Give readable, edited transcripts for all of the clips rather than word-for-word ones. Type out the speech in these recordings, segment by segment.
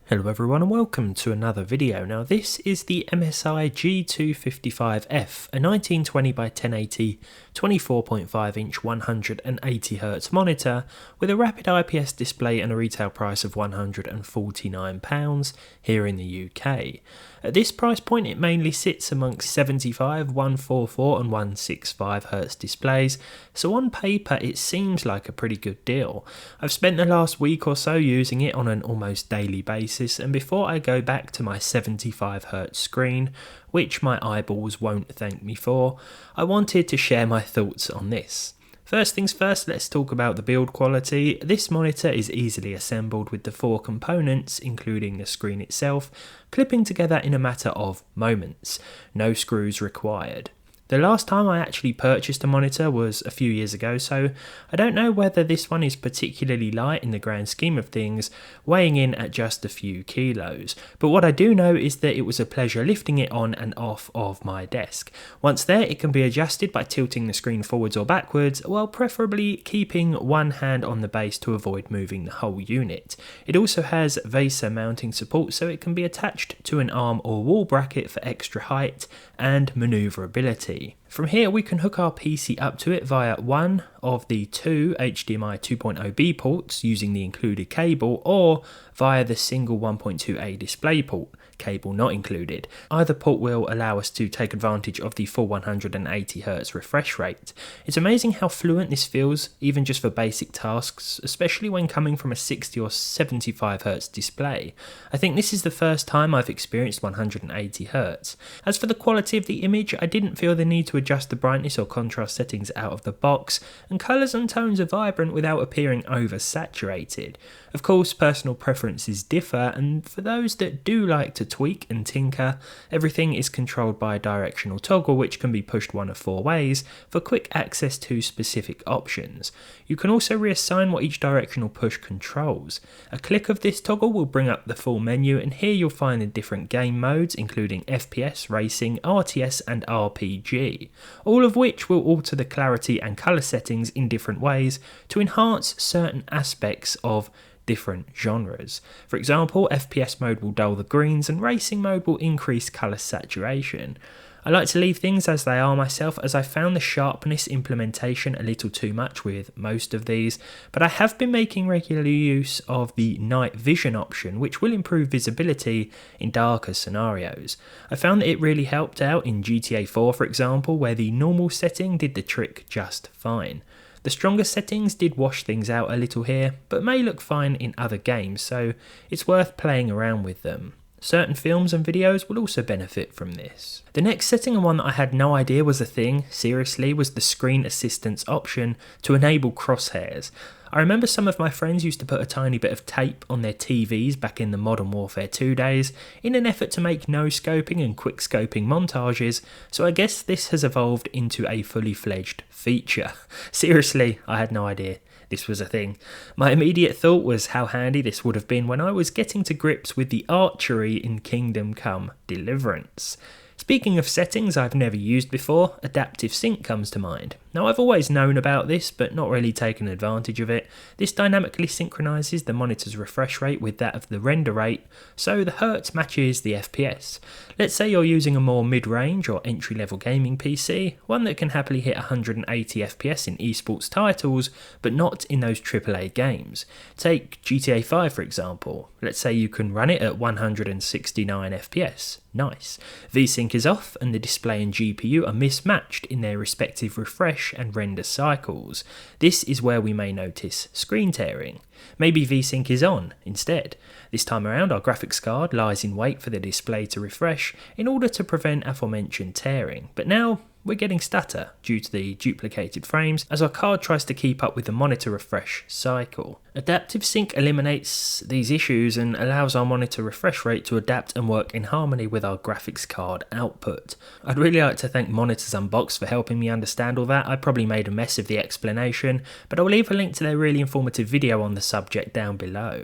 Hello everyone and welcome to another video. Now this is the MSI G255F, a 1920 by 1080 24.5 inch 180Hz monitor with a rapid IPS display and a retail price of £149 here in the UK. At this price point it mainly sits amongst 75, 144 and 165Hz displays, so on paper it seems like a pretty good deal. I've spent the last week or so using it on an almost daily basis, and before I go back to my 75Hz screen, which my eyeballs won't thank me for, I wanted to share my thoughts on this. First things first, let's talk about the build quality. This monitor is easily assembled with the 4 components, including the screen itself, clipping together in a matter of moments. No screws required. The last time I actually purchased a monitor was a few years ago, so I don't know whether this one is particularly light in the grand scheme of things, weighing in at just a few kilos. But what I do know is that it was a pleasure lifting it on and off of my desk. Once there, it can be adjusted by tilting the screen forwards or backwards, while preferably keeping one hand on the base to avoid moving the whole unit. It also has VESA mounting support, so it can be attached to an arm or wall bracket for extra height and manoeuvrability. From here we can hook our PC up to it via one of the 2 HDMI 2.0B ports using the included cable, or via the single 1.2A display port, cable not included. Either port will allow us to take advantage of the full 180Hz refresh rate. It's amazing how fluent this feels, even just for basic tasks, especially when coming from a 60 or 75Hz display. I think this is the first time I've experienced 180Hz. As for the quality of the image, I didn't feel the need to adjust the brightness or contrast settings out of the box, and colours and tones are vibrant without appearing oversaturated. Of course, personal preferences differ, and for those that do like to tweak and tinker, everything is controlled by a directional toggle which can be pushed one of 4 ways for quick access to specific options. You can also reassign what each directional push controls. A click of this toggle will bring up the full menu, and here you'll find the different game modes including FPS, Racing, RTS and RPG, all of which will alter the clarity and colour settings in different ways to enhance certain aspects of different genres. For example, FPS mode will dull the greens and Racing mode will increase colour saturation. I like to leave things as they are myself, as I found the sharpness implementation a little too much with most of these, but I have been making regular use of the night vision option, which will improve visibility in darker scenarios. I found that it really helped out in GTA 4 for example, where the normal setting did the trick just fine. The stronger settings did wash things out a little here, but may look fine in other games, so it's worth playing around with them. Certain films and videos will also benefit from this. The next setting, and one that I had no idea was a thing, seriously, was the screen assistance option to enable crosshairs. I remember some of my friends used to put a tiny bit of tape on their TVs back in the Modern Warfare 2 days in an effort to make no-scoping and quick-scoping montages, so I guess this has evolved into a fully fledged feature. Seriously, I had no idea this was a thing. My immediate thought was how handy this would have been when I was getting to grips with the archery in Kingdom Come Deliverance. Speaking of settings I've never used before, Adaptive Sync comes to mind. Now I've always known about this but not really taken advantage of it. This dynamically synchronises the monitor's refresh rate with that of the render rate, so the Hertz matches the FPS. Let's say you're using a more mid-range or entry-level gaming PC, one that can happily hit 180 FPS in esports titles, but not in those AAA games. Take GTA 5 for example. Let's say you can run it at 169 FPS. Nice. VSync is off and the display and GPU are mismatched in their respective refresh and render cycles. This is where we may notice screen tearing. Maybe VSync is on instead. This time around our graphics card lies in wait for the display to refresh in order to prevent aforementioned tearing, but now we're getting stutter due to the duplicated frames as our card tries to keep up with the monitor refresh cycle. Adaptive Sync eliminates these issues and allows our monitor refresh rate to adapt and work in harmony with our graphics card output. I'd really like to thank Monitors Unboxed for helping me understand all that. I probably made a mess of the explanation, but I'll leave a link to their really informative video on the subject down below.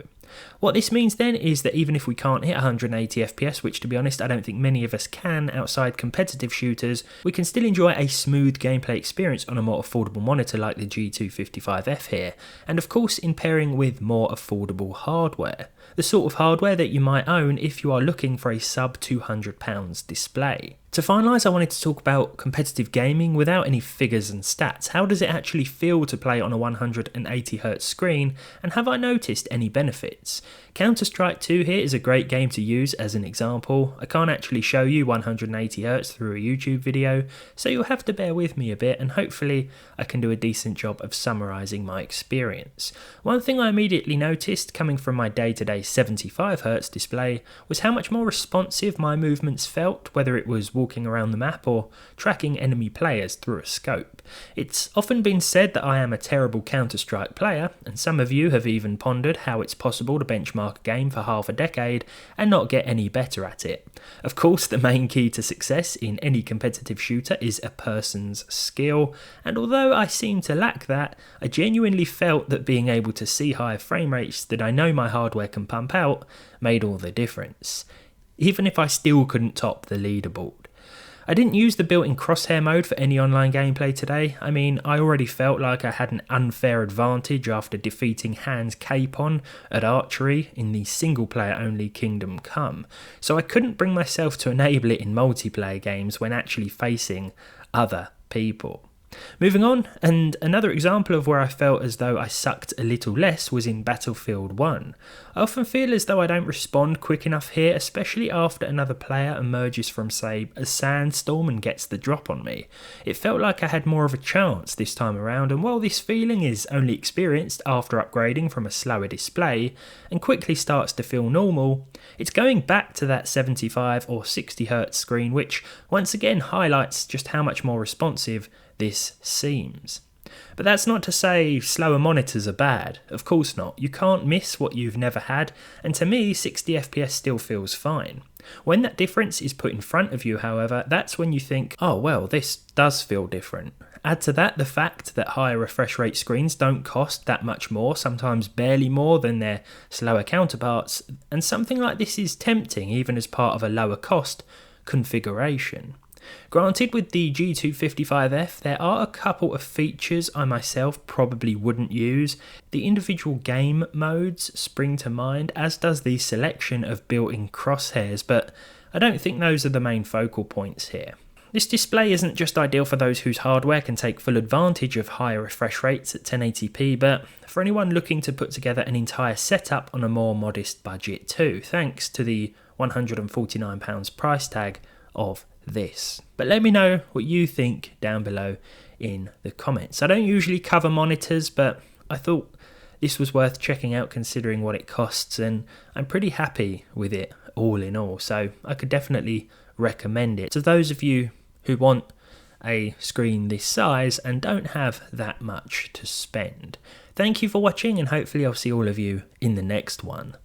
What this means then is that even if we can't hit 180 FPS, which to be honest I don't think many of us can outside competitive shooters, we can still enjoy a smooth gameplay experience on a more affordable monitor like the G255F here, and of course in pairing with more affordable hardware. the sort of hardware that you might own if you are looking for a sub £200 display. To finalise, I wanted to talk about competitive gaming without any figures and stats. How does it actually feel to play on a 180Hz screen, and have I noticed any benefits? Counter-Strike 2 here is a great game to use as an example. I can't actually show you 180Hz through a YouTube video, so you'll have to bear with me a bit, and hopefully I can do a decent job of summarising my experience. One thing I immediately noticed coming from my day-to-day 75Hz display was how much more responsive my movements felt, whether it was walking around the map or tracking enemy players through a scope. It's often been said that I am a terrible Counter-Strike player, and some of you have even pondered how it's possible to benchmark a game for half a decade and not get any better at it. Of course, the main key to success in any competitive shooter is a person's skill, and although I seem to lack that, I genuinely felt that being able to see higher frame rates that I know my hardware can pump out made all the difference, even if I still couldn't top the leaderboard. I didn't use the built-in crosshair mode for any online gameplay today. I mean, I already felt like I had an unfair advantage after defeating Hans Capon at archery in the single-player only Kingdom Come, so I couldn't bring myself to enable it in multiplayer games when actually facing other people. Moving on, and another example of where I felt as though I sucked a little less was in Battlefield 1. I often feel as though I don't respond quick enough here, especially after another player emerges from, say, a sandstorm and gets the drop on me. It felt like I had more of a chance this time around, and while this feeling is only experienced after upgrading from a slower display and quickly starts to feel normal, it's going back to that 75 or 60Hz screen, which once again highlights just how much more responsive this seems. But that's not to say slower monitors are bad. Of course not. You can't miss what you've never had, and to me 60fps still feels fine. When that difference is put in front of you, however, that's when you think, oh well, this does feel different. Add to that the fact that higher refresh rate screens don't cost that much more, sometimes barely more than their slower counterparts, and something like this is tempting even as part of a lower cost configuration. Granted, with the G255F, there are a couple of features I myself probably wouldn't use. The individual game modes spring to mind, as does the selection of built-in crosshairs, but I don't think those are the main focal points here. This display isn't just ideal for those whose hardware can take full advantage of higher refresh rates at 1080p, but for anyone looking to put together an entire setup on a more modest budget too, thanks to the £149 price tag of this. But let me know what you think down below in the comments. I don't usually cover monitors, but I thought this was worth checking out considering what it costs, and I'm pretty happy with it all in all, so I could definitely recommend it to those of you who want a screen this size and don't have that much to spend. Thank you for watching, and hopefully I'll see all of you in the next one.